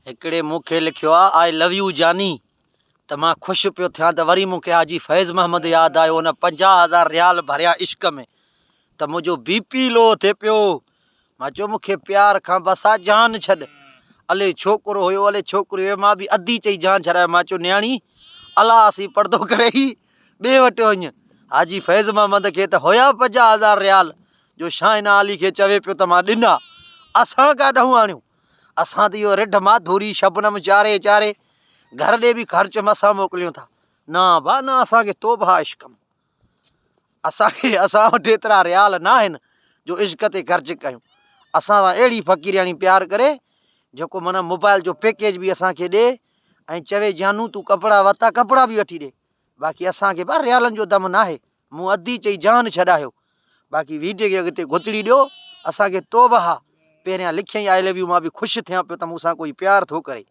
हिकिड़े मूंखे लिखियो आहे आई लव यू जानी, त मां ख़ुशि पियो थियां त वरी मूंखे हाजी फैज़ महमद यादि आयो। हुन 50,000 रियाल भरिया इश्क में त मुंहिंजो BP लो थिए पियो। मां चयो मूंखे प्यार खां बसि आहे, जान छॾ। अले छोकिरो हुयो, अले छोकिरी हुयो, मां बि अधी चई जान छॾायो। मां चयो न्याणी अलाह असीं पर्दो करे ई ॿिए वटि वञु। हाजी फैज़ महमद खे त हुया 50,000 रियाल जो शाहिना अली खे चवे पियो त मां ॾिना। असां काॾूं आणियूं? असां त इहो रिढ माधुरी शबनम चारे चारे घर ॾे बि ख़र्च मसां मोकिलियूं था। न भा न, असांखे तोबा इश्क में, असां वटि एतिरा रियाल न आहिनि जो इश्क ते ख़र्च कयूं। असां सां अहिड़ी फ़क़ीरियाणी प्यार करे जेको माना मोबाइल जो पैकेज बि असांखे ॾे ऐं चवे जानू तूं कपिड़ा वरिता, कपिड़ा बि वठी ॾे। बाक़ी असांखे ॿ रियालनि जो दम न आहे। मूं अधी चई जान छॾायो। बाक़ी वीडियो खे अॻिते गुतड़ी ॾियो। असांखे तोबा पहिरियां लिखियईं आई लव यू, मां बि ख़ुशि थियां पियो त मूंसां कोई प्यार थो करे।